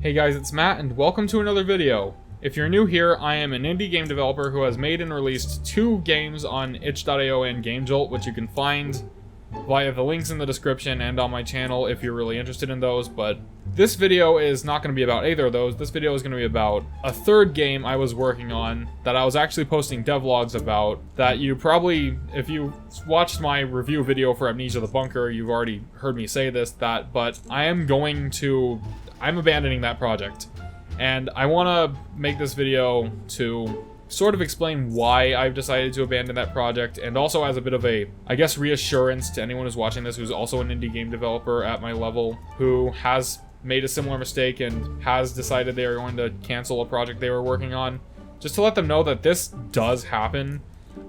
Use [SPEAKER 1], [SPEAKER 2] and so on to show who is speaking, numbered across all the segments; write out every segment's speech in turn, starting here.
[SPEAKER 1] Hey guys, it's Matt, and welcome to another video. If you're new here, I am an indie game developer who has made and released 2 games on itch.io and GameJolt, which you can find via the links in the description and on my channel if you're really interested in those, but this video is not going to be about either of those. This video is going to be about a third game I was working on that I was actually posting devlogs about that you probably, if you watched my review video for Amnesia the Bunker, you've already heard me say this, but I'm abandoning that project. And I want to make this video to sort of explain why I've decided to abandon that project, and also as a bit of a, I guess, reassurance to anyone who's watching this who's also an indie game developer at my level, who has made a similar mistake and has decided they are going to cancel a project they were working on. Just to let them know that this does happen.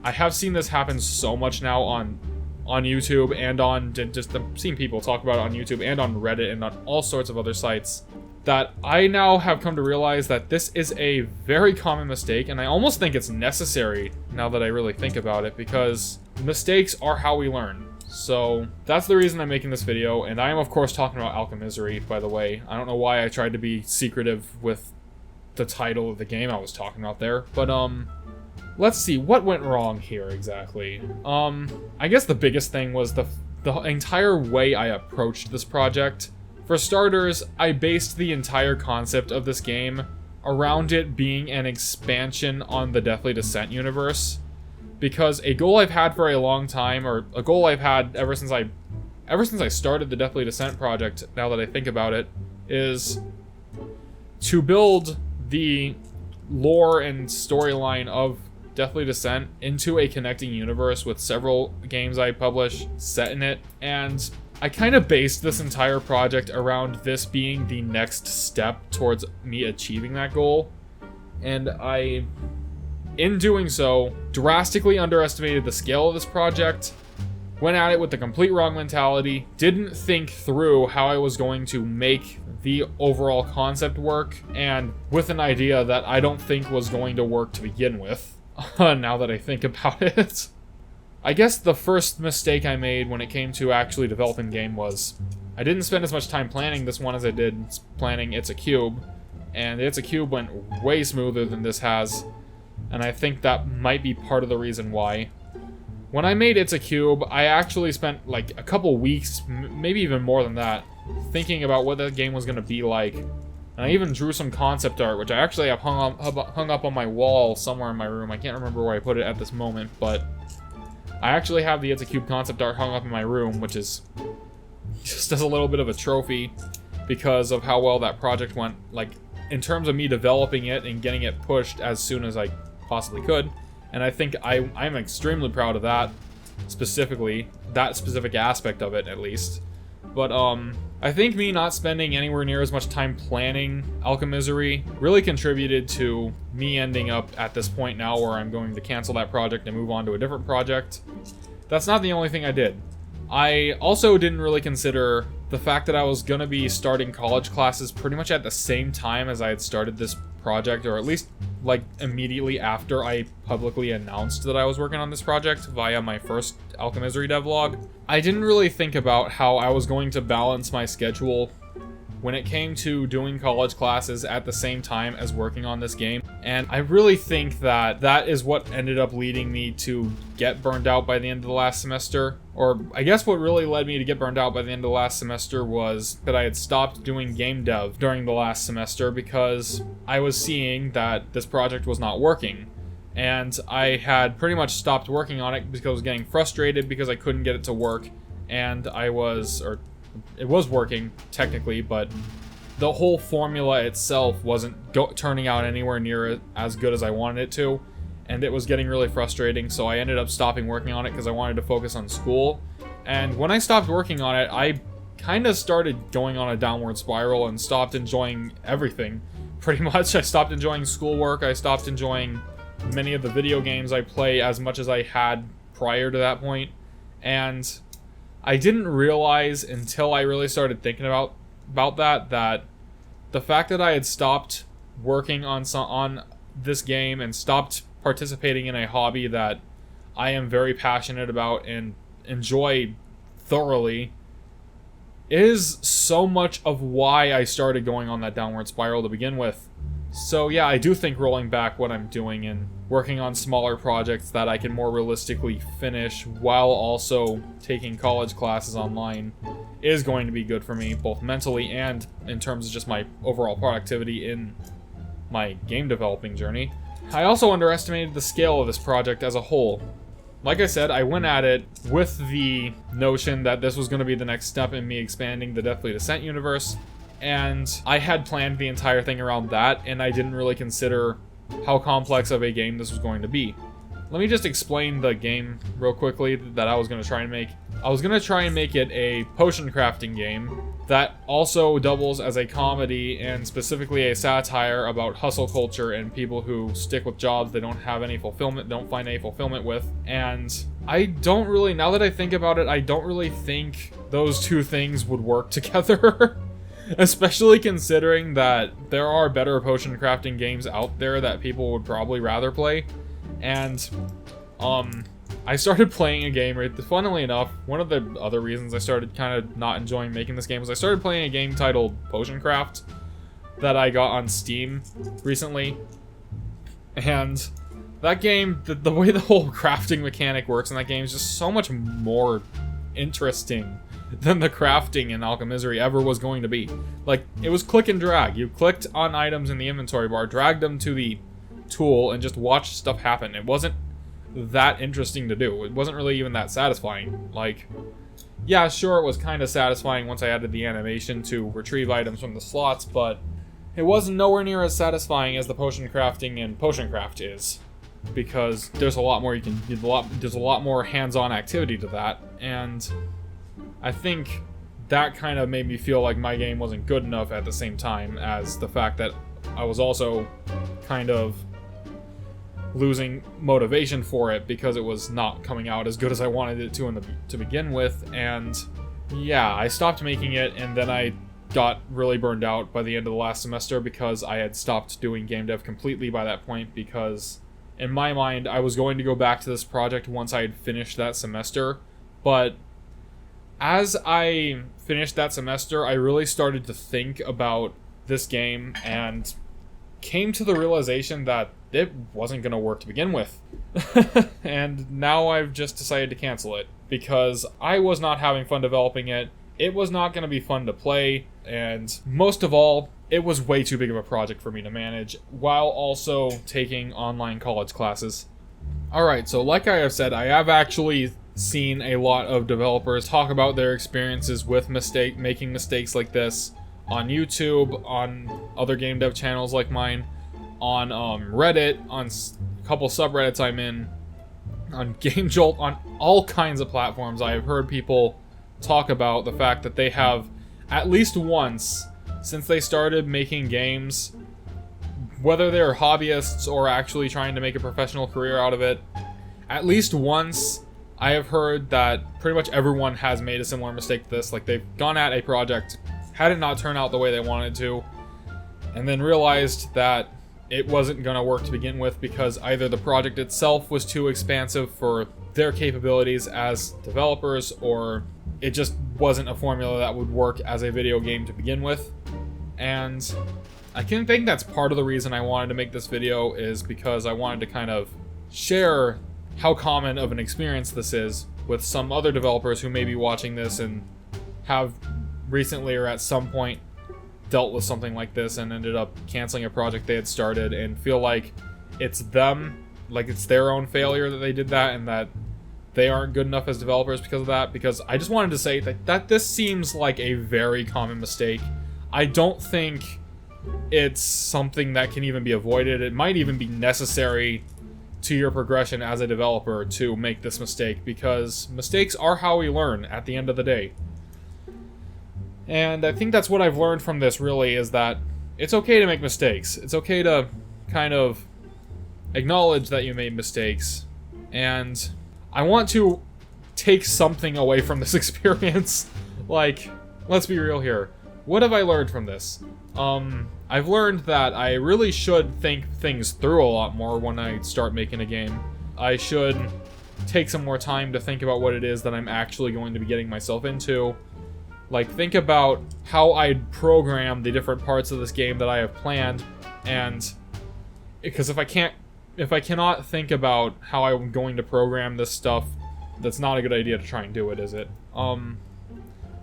[SPEAKER 1] I have seen this happen so much now on YouTube and on just seen people talk about it on YouTube and on Reddit and on all sorts of other sites, that I now have come to realize that this is a very common mistake, and I almost think it's necessary now that I really think about it, because mistakes are how we learn. So that's the reason I'm making this video, and I am of course talking about Alchemisery, by the way. I don't know why I tried to be secretive with the title of the game I was talking about there, but let's see, what went wrong here exactly? I guess the biggest thing was the entire way I approached this project. For starters, I based the entire concept of this game around it being an expansion on the Deathly Descent universe, because a goal I've had for a long time, or a goal I've had ever since I started the Deathly Descent project, now that I think about it, is to build the lore and storyline of Deathly Descent into a connecting universe with several games I publish set in it, and I kind of based this entire project around this being the next step towards me achieving that goal, and I, in doing so, drastically underestimated the scale of this project, went at it with the complete wrong mentality, didn't think through how I was going to make the overall concept work, and with an idea that I don't think was going to work to begin with, now that I think about it. I guess the first mistake I made when it came to actually developing the game was I didn't spend as much time planning this one as I did planning It's a Cube, and It's a Cube went way smoother than this has, and I think that might be part of the reason why. When I made It's a Cube, I actually spent like a couple weeks, maybe even more than that, thinking about what the game was going to be like, and I even drew some concept art, which I actually have hung up on my wall somewhere in my room. I can't remember where I put it at this moment, but I actually have the It's a Cube concept art hung up in my room, which is just as a little bit of a trophy because of how well that project went, like, in terms of me developing it and getting it pushed as soon as I possibly could. And I think I'm extremely proud of that, specifically, that specific aspect of it, at least. But, I think me not spending anywhere near as much time planning Alchemisery really contributed to me ending up at this point now where I'm going to cancel that project and move on to a different project. That's not the only thing I did. I also didn't really consider the fact that I was going to be starting college classes pretty much at the same time as I had started this project, or at least like immediately after I publicly announced that I was working on this project via my first Alchemisery Devlog. I didn't really think about how I was going to balance my schedule when it came to doing college classes at the same time as working on this game, and I really think that that is what ended up leading me to get burned out by the end of the last semester. Or I guess what really led me to get burned out by the end of the last semester was that I had stopped doing game dev during the last semester because I was seeing that this project was not working. And I had pretty much stopped working on it because I was getting frustrated because I couldn't get it to work. And it was working technically, but the whole formula itself wasn't turning out anywhere near as good as I wanted it to. And it was getting really frustrating, so I ended up stopping working on it because I wanted to focus on school. And when I stopped working on it, I kind of started going on a downward spiral and stopped enjoying everything. Pretty much, I stopped enjoying schoolwork, I stopped enjoying many of the video games I play as much as I had prior to that point. And I didn't realize until I really started thinking about that the fact that I had stopped working on this game and stopped participating in a hobby that I am very passionate about and enjoy thoroughly is so much of why I started going on that downward spiral to begin with. So yeah, I do think rolling back what I'm doing and working on smaller projects that I can more realistically finish while also taking college classes online is going to be good for me, both mentally and in terms of just my overall productivity in my game developing journey. I also underestimated the scale of this project as a whole. Like I said, I went at it with the notion that this was going to be the next step in me expanding the Deathly Descent universe, and I had planned the entire thing around that, and I didn't really consider how complex of a game this was going to be. Let me just explain the game real quickly that I was going to try and make. I was going to try and make it a potion crafting game that also doubles as a comedy and specifically a satire about hustle culture and people who stick with jobs they don't have any fulfillment, don't find any fulfillment with. And I don't really, now that I think about it, I don't really think those two things would work together. Especially considering that there are better potion crafting games out there that people would probably rather play. And, I started playing a game, funnily enough, one of the other reasons I started kind of not enjoying making this game was I started playing a game titled Potion Craft that I got on Steam recently. And that game, the way the whole crafting mechanic works in that game is just so much more interesting than the crafting in Alchemisery ever was going to be. Like, it was click and drag. You clicked on items in the inventory bar, dragged them to the tool, and just watched stuff happen. It wasn't that interesting to do. It wasn't really even that satisfying. Like, yeah, sure, it was kind of satisfying once I added the animation to retrieve items from the slots, but it wasn't nowhere near as satisfying as the potion crafting in Potion Craft is, because there's a lot more there's a lot more hands-on activity to that, and I think that kind of made me feel like my game wasn't good enough at the same time as the fact that I was also kind of losing motivation for it because it was not coming out as good as I wanted it to begin with. And yeah, I stopped making it, and then I got really burned out by the end of the last semester because I had stopped doing game dev completely by that point, because in my mind I was going to go back to this project once I had finished that semester. But as I finished that semester, I really started to think about this game and came to the realization that it wasn't going to work to begin with. And now I've just decided to cancel it because I was not having fun developing it. It was not going to be fun to play, and most of all, it was way too big of a project for me to manage while also taking online college classes. Alright, so like I have said, I have actually seen a lot of developers talk about their experiences with making mistakes like this on YouTube, on other game dev channels like mine, on Reddit, on a couple subreddits I'm in, on GameJolt, on all kinds of platforms. I have heard people talk about the fact that they have, at least once, since they started making games, whether they're hobbyists or actually trying to make a professional career out of it, at least once I have heard that pretty much everyone has made a similar mistake to this. Like, they've gone at a project, had it not turn out the way they wanted to, and then realized that it wasn't going to work to begin with because either the project itself was too expansive for their capabilities as developers, or it just wasn't a formula that would work as a video game to begin with. And I can think that's part of the reason I wanted to make this video, is because I wanted to kind of share how common of an experience this is with some other developers who may be watching this and have recently or at some point dealt with something like this and ended up canceling a project they had started and feel like it's them, like it's their own failure that they did that and that they aren't good enough as developers because of that. Because I just wanted to say that this seems like a very common mistake. I don't think it's something that can even be avoided. It might even be necessary to your progression as a developer to make this mistake, because mistakes are how we learn at the end of the day. And I think that's what I've learned from this, really, is that it's okay to make mistakes. It's okay to kind of acknowledge that you made mistakes. And I want to take something away from this experience. Like, let's be real here. What have I learned from this? I've learned that I really should think things through a lot more when I start making a game. I should take some more time to think about what it is that I'm actually going to be getting myself into. Like, think about how I'd program the different parts of this game that I have planned, and because if I cannot think about how I'm going to program this stuff, that's not a good idea to try and do it, is it?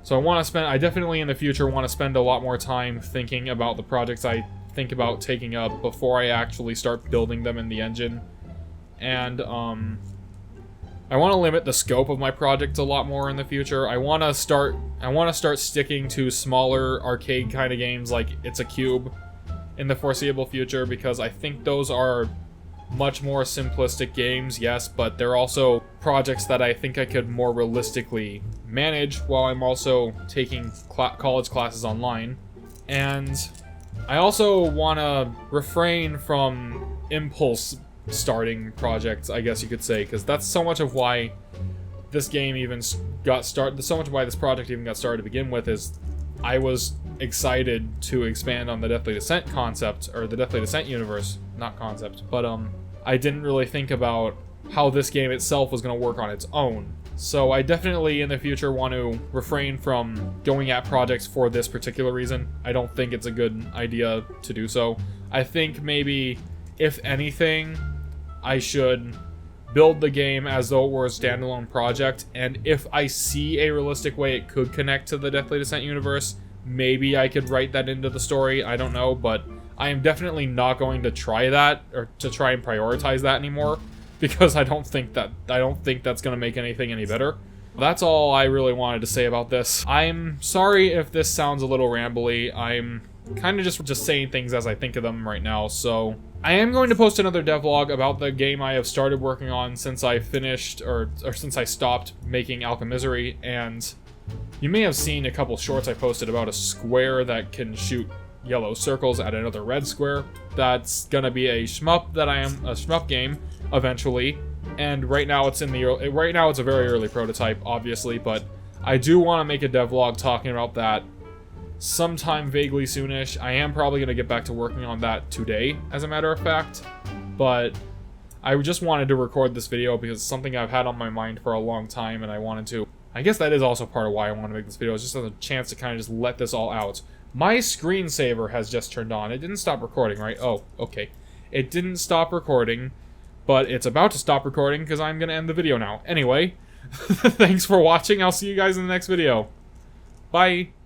[SPEAKER 1] So I definitely in the future want to spend a lot more time thinking about the projects I think about taking up before I actually start building them in the engine. And, I want to limit the scope of my projects a lot more in the future. I want to start sticking to smaller arcade kind of games like It's a Cube in the foreseeable future, because I think those are much more simplistic games, yes, but they're also projects that I think I could more realistically manage while I'm also taking college classes online. And I also want to refrain from impulse starting projects, I guess you could say, because that's so much of why this game even got started. So much of why this project even got started to begin with is I was excited to expand on the Deathly Descent concept, or the Deathly Descent universe, not concept, but I didn't really think about how this game itself was going to work on its own. So I definitely in the future want to refrain from going at projects for this particular reason. I don't think it's a good idea to do so. I think maybe, if anything, I should build the game as though it were a standalone project, and if I see a realistic way it could connect to the Deathly Descent universe, maybe I could write that into the story, I don't know, but I am definitely not going to try that, or to try and prioritize that anymore, because I don't think that's going to make anything any better. That's all I really wanted to say about this. I'm sorry if this sounds a little rambly. I'm kind of just saying things as I think of them right now, so I am going to post another devlog about the game I have started working on since I finished, or since I stopped making Alchemisery, and you may have seen a couple shorts I posted about a square that can shoot yellow circles at another red square. That's gonna be a shmup game eventually, and right now it's a very early prototype, obviously, but I do want to make a devlog talking about that sometime vaguely soonish. I am probably going to get back to working on that today, as a matter of fact, but I just wanted to record this video because it's something I've had on my mind for a long time, and I guess that is also part of why I want to make this video, is just as a chance to kind of just let this all out. My screensaver has just turned on. It didn't stop recording, right? Oh, okay. It didn't stop recording, but it's about to stop recording because I'm going to end the video now. Anyway, thanks for watching. I'll see you guys in the next video. Bye!